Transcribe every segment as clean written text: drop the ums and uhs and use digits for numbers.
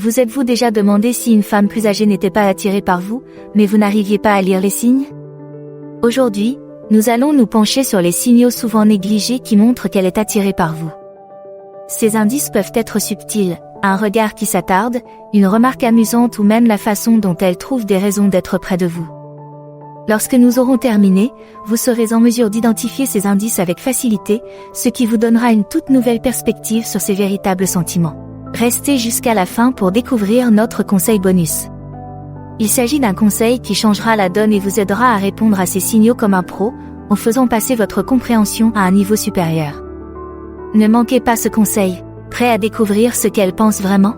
Vous êtes-vous déjà demandé si une femme plus âgée n'était pas attirée par vous, mais vous n'arriviez pas à lire les signes? Aujourd'hui, nous allons nous pencher sur les signaux souvent négligés qui montrent qu'elle est attirée par vous. Ces indices peuvent être subtils, un regard qui s'attarde, une remarque amusante ou même la façon dont elle trouve des raisons d'être près de vous. Lorsque nous aurons terminé, vous serez en mesure d'identifier ces indices avec facilité, ce qui vous donnera une toute nouvelle perspective sur ces véritables sentiments. Restez jusqu'à la fin pour découvrir notre conseil bonus. Il s'agit d'un conseil qui changera la donne et vous aidera à répondre à ces signaux comme un pro, en faisant passer votre compréhension à un niveau supérieur. Ne manquez pas ce conseil. Prêt à découvrir ce qu'elle pense vraiment?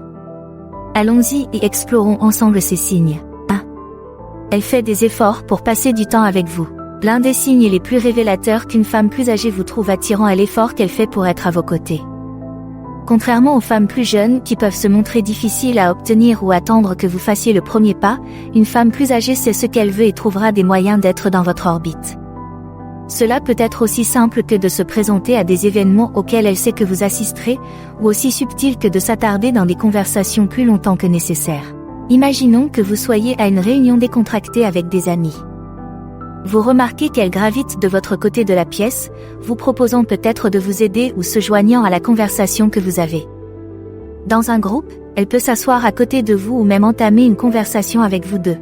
Allons-y et explorons ensemble ces signes. 1. Elle fait des efforts pour passer du temps avec vous. L'un des signes les plus révélateurs qu'une femme plus âgée vous trouve attirant est l'effort qu'elle fait pour être à vos côtés. Contrairement aux femmes plus jeunes qui peuvent se montrer difficiles à obtenir ou attendre que vous fassiez le premier pas, une femme plus âgée sait ce qu'elle veut et trouvera des moyens d'être dans votre orbite. Cela peut être aussi simple que de se présenter à des événements auxquels elle sait que vous assisterez, ou aussi subtil que de s'attarder dans des conversations plus longtemps que nécessaire. Imaginons que vous soyez à une réunion décontractée avec des amis. Vous remarquez qu'elle gravite de votre côté de la pièce, vous proposant peut-être de vous aider ou se joignant à la conversation que vous avez. Dans un groupe, elle peut s'asseoir à côté de vous ou même entamer une conversation avec vous deux.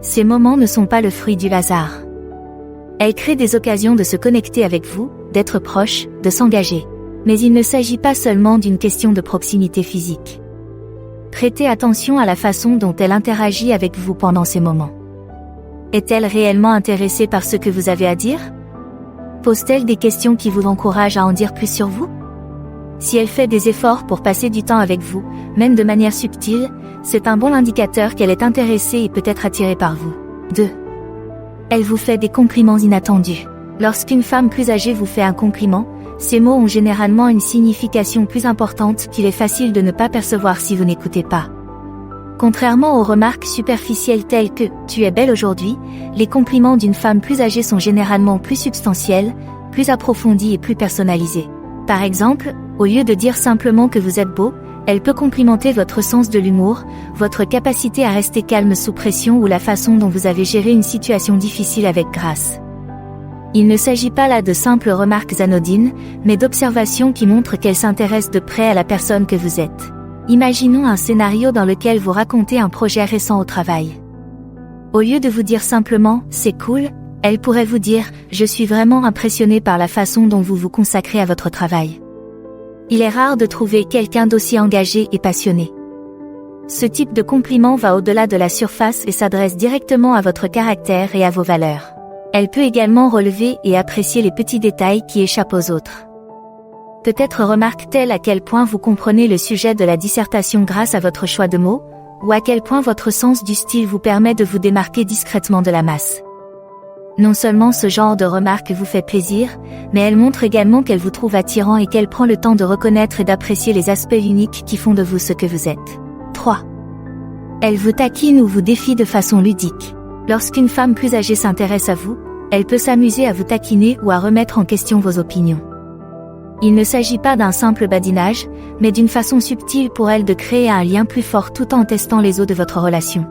Ces moments ne sont pas le fruit du hasard. Elle crée des occasions de se connecter avec vous, d'être proche, de s'engager. Mais il ne s'agit pas seulement d'une question de proximité physique. Prêtez attention à la façon dont elle interagit avec vous pendant ces moments. Est-elle réellement intéressée par ce que vous avez à dire? Pose-t-elle des questions qui vous encouragent à en dire plus sur vous? Si elle fait des efforts pour passer du temps avec vous, même de manière subtile, c'est un bon indicateur qu'elle est intéressée et peut-être attirée par vous. 2. Elle vous fait des compliments inattendus. Lorsqu'une femme plus âgée vous fait un compliment, ces mots ont généralement une signification plus importante qu'il est facile de ne pas percevoir si vous n'écoutez pas. Contrairement aux remarques superficielles telles que « tu es belle aujourd'hui », les compliments d'une femme plus âgée sont généralement plus substantiels, plus approfondis et plus personnalisés. Par exemple, au lieu de dire simplement que vous êtes beau, elle peut complimenter votre sens de l'humour, votre capacité à rester calme sous pression ou la façon dont vous avez géré une situation difficile avec grâce. Il ne s'agit pas là de simples remarques anodines, mais d'observations qui montrent qu'elle s'intéresse de près à la personne que vous êtes. Imaginons un scénario dans lequel vous racontez un projet récent au travail. Au lieu de vous dire simplement « c'est cool », elle pourrait vous dire « je suis vraiment impressionnée par la façon dont vous vous consacrez à votre travail ». Il est rare de trouver quelqu'un d'aussi engagé et passionné. Ce type de compliment va au-delà de la surface et s'adresse directement à votre caractère et à vos valeurs. Elle peut également relever et apprécier les petits détails qui échappent aux autres. Peut-être remarque-t-elle à quel point vous comprenez le sujet de la dissertation grâce à votre choix de mots, ou à quel point votre sens du style vous permet de vous démarquer discrètement de la masse. Non seulement ce genre de remarque vous fait plaisir, mais elle montre également qu'elle vous trouve attirant et qu'elle prend le temps de reconnaître et d'apprécier les aspects uniques qui font de vous ce que vous êtes. 3. Elle vous taquine ou vous défie de façon ludique. Lorsqu'une femme plus âgée s'intéresse à vous, elle peut s'amuser à vous taquiner ou à remettre en question vos opinions. Il ne s'agit pas d'un simple badinage, mais d'une façon subtile pour elle de créer un lien plus fort tout en testant les os de votre relation.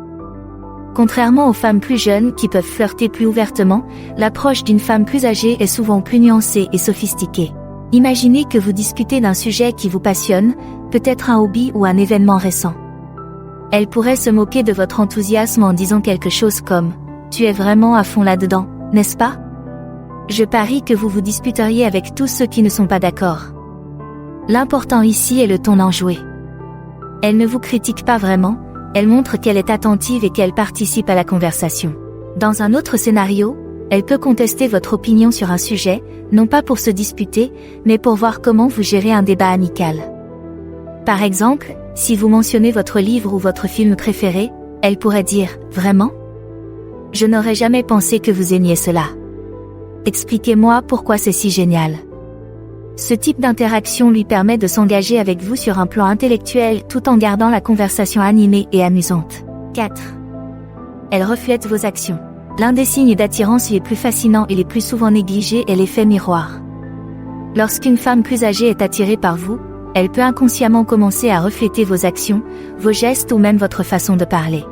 Contrairement aux femmes plus jeunes qui peuvent flirter plus ouvertement, l'approche d'une femme plus âgée est souvent plus nuancée et sophistiquée. Imaginez que vous discutez d'un sujet qui vous passionne, peut-être un hobby ou un événement récent. Elle pourrait se moquer de votre enthousiasme en disant quelque chose comme « Tu es vraiment à fond là-dedans, n'est-ce pas ? Je parie que vous vous disputeriez avec tous ceux qui ne sont pas d'accord. » L'important ici est le ton enjoué. Elle ne vous critique pas vraiment, elle montre qu'elle est attentive et qu'elle participe à la conversation. Dans un autre scénario, elle peut contester votre opinion sur un sujet, non pas pour se disputer, mais pour voir comment vous gérez un débat amical. Par exemple, si vous mentionnez votre livre ou votre film préféré, elle pourrait dire « Vraiment ? Je n'aurais jamais pensé que vous aimiez cela. Expliquez-moi pourquoi c'est si génial. » Ce type d'interaction lui permet de s'engager avec vous sur un plan intellectuel tout en gardant la conversation animée et amusante. 4. Elle reflète vos actions. L'un des signes d'attirance les plus fascinants et les plus souvent négligés est l'effet miroir. Lorsqu'une femme plus âgée est attirée par vous, elle peut inconsciemment commencer à refléter vos actions, vos gestes ou même votre façon de parler.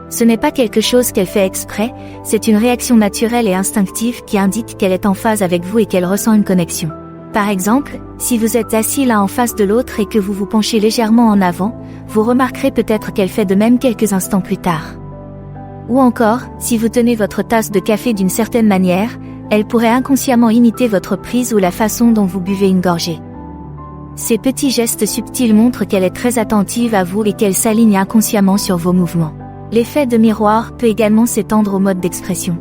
Ce n'est pas quelque chose qu'elle fait exprès, c'est une réaction naturelle et instinctive qui indique qu'elle est en phase avec vous et qu'elle ressent une connexion. Par exemple, si vous êtes assis l'un en face de l'autre et que vous vous penchez légèrement en avant, vous remarquerez peut-être qu'elle fait de même quelques instants plus tard. Ou encore, si vous tenez votre tasse de café d'une certaine manière, elle pourrait inconsciemment imiter votre prise ou la façon dont vous buvez une gorgée. Ces petits gestes subtils montrent qu'elle est très attentive à vous et qu'elle s'aligne inconsciemment sur vos mouvements. L'effet de miroir peut également s'étendre au mode d'expression.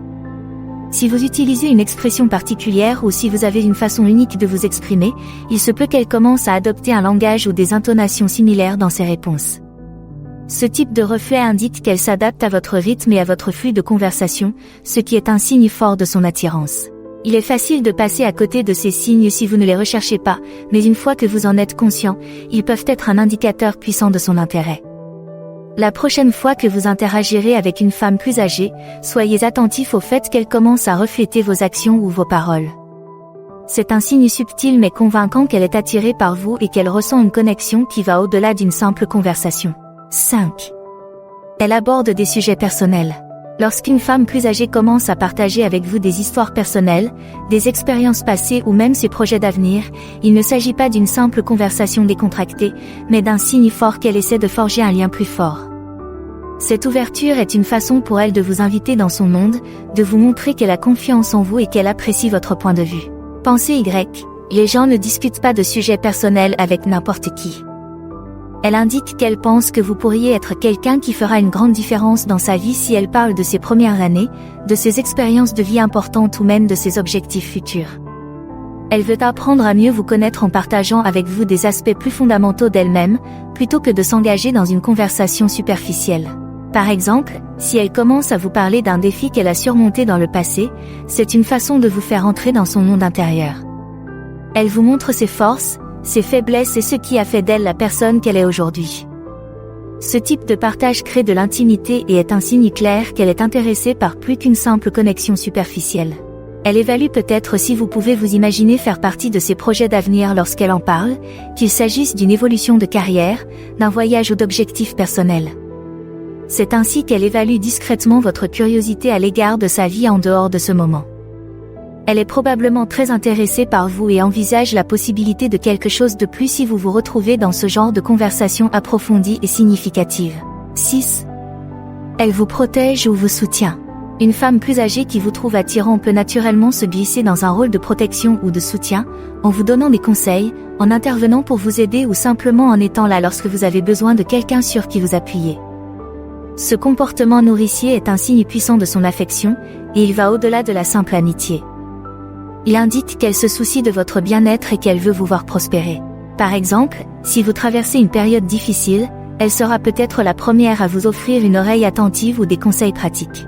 Si vous utilisez une expression particulière ou si vous avez une façon unique de vous exprimer, il se peut qu'elle commence à adopter un langage ou des intonations similaires dans ses réponses. Ce type de reflet indique qu'elle s'adapte à votre rythme et à votre flux de conversation, ce qui est un signe fort de son attirance. Il est facile de passer à côté de ces signes si vous ne les recherchez pas, mais une fois que vous en êtes conscient, ils peuvent être un indicateur puissant de son intérêt. La prochaine fois que vous interagirez avec une femme plus âgée, soyez attentif au fait qu'elle commence à refléter vos actions ou vos paroles. C'est un signe subtil mais convaincant qu'elle est attirée par vous et qu'elle ressent une connexion qui va au-delà d'une simple conversation. 5. Elle aborde des sujets personnels. Lorsqu'une femme plus âgée commence à partager avec vous des histoires personnelles, des expériences passées ou même ses projets d'avenir, il ne s'agit pas d'une simple conversation décontractée, mais d'un signe fort qu'elle essaie de forger un lien plus fort. Cette ouverture est une façon pour elle de vous inviter dans son monde, de vous montrer qu'elle a confiance en vous et qu'elle apprécie votre point de vue. Pensée Y. Les gens ne discutent pas de sujets personnels avec n'importe qui. Elle indique qu'elle pense que vous pourriez être quelqu'un qui fera une grande différence dans sa vie si elle parle de ses premières années, de ses expériences de vie importantes ou même de ses objectifs futurs. Elle veut apprendre à mieux vous connaître en partageant avec vous des aspects plus fondamentaux d'elle-même, plutôt que de s'engager dans une conversation superficielle. Par exemple, si elle commence à vous parler d'un défi qu'elle a surmonté dans le passé, c'est une façon de vous faire entrer dans son monde intérieur. Elle vous montre ses forces, ses faiblesses et ce qui a fait d'elle la personne qu'elle est aujourd'hui. Ce type de partage crée de l'intimité et est un signe clair qu'elle est intéressée par plus qu'une simple connexion superficielle. Elle évalue peut-être si vous pouvez vous imaginer faire partie de ses projets d'avenir lorsqu'elle en parle, qu'il s'agisse d'une évolution de carrière, d'un voyage ou d'objectifs personnels. C'est ainsi qu'elle évalue discrètement votre curiosité à l'égard de sa vie en dehors de ce moment. Elle est probablement très intéressée par vous et envisage la possibilité de quelque chose de plus si vous vous retrouvez dans ce genre de conversation approfondie et significative. 6. Elle vous protège ou vous soutient. Une femme plus âgée qui vous trouve attirant peut naturellement se glisser dans un rôle de protection ou de soutien, en vous donnant des conseils, en intervenant pour vous aider ou simplement en étant là lorsque vous avez besoin de quelqu'un sur qui vous appuyer. Ce comportement nourricier est un signe puissant de son affection, et il va au-delà de la simple amitié. Il indique qu'elle se soucie de votre bien-être et qu'elle veut vous voir prospérer. Par exemple, si vous traversez une période difficile, elle sera peut-être la première à vous offrir une oreille attentive ou des conseils pratiques.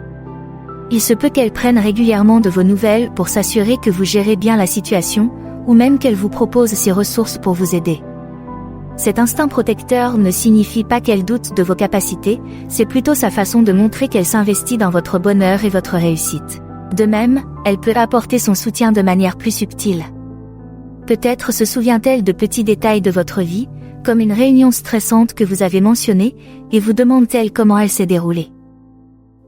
Il se peut qu'elle prenne régulièrement de vos nouvelles pour s'assurer que vous gérez bien la situation, ou même qu'elle vous propose ses ressources pour vous aider. Cet instinct protecteur ne signifie pas qu'elle doute de vos capacités, c'est plutôt sa façon de montrer qu'elle s'investit dans votre bonheur et votre réussite. De même, elle peut apporter son soutien de manière plus subtile. Peut-être se souvient-elle de petits détails de votre vie, comme une réunion stressante que vous avez mentionnée, et vous demande-t-elle comment elle s'est déroulée.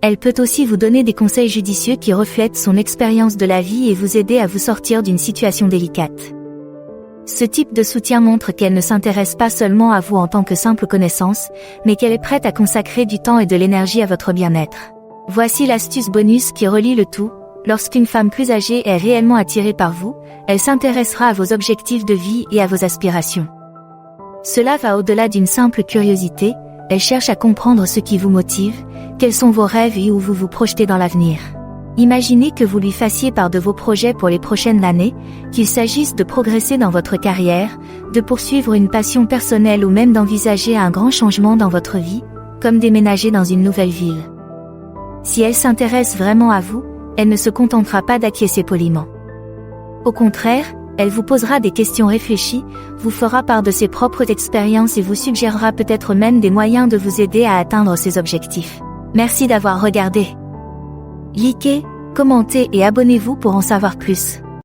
Elle peut aussi vous donner des conseils judicieux qui reflètent son expérience de la vie et vous aider à vous sortir d'une situation délicate. Ce type de soutien montre qu'elle ne s'intéresse pas seulement à vous en tant que simple connaissance, mais qu'elle est prête à consacrer du temps et de l'énergie à votre bien-être. Voici l'astuce bonus qui relie le tout. Lorsqu'une femme plus âgée est réellement attirée par vous, elle s'intéressera à vos objectifs de vie et à vos aspirations. Cela va au-delà d'une simple curiosité, elle cherche à comprendre ce qui vous motive, quels sont vos rêves et où vous vous projetez dans l'avenir. Imaginez que vous lui fassiez part de vos projets pour les prochaines années, qu'il s'agisse de progresser dans votre carrière, de poursuivre une passion personnelle ou même d'envisager un grand changement dans votre vie, comme déménager dans une nouvelle ville. Si elle s'intéresse vraiment à vous, elle ne se contentera pas d'acquiescer poliment. Au contraire, elle vous posera des questions réfléchies, vous fera part de ses propres expériences et vous suggérera peut-être même des moyens de vous aider à atteindre ses objectifs. Merci d'avoir regardé. Likez, commentez et abonnez-vous pour en savoir plus.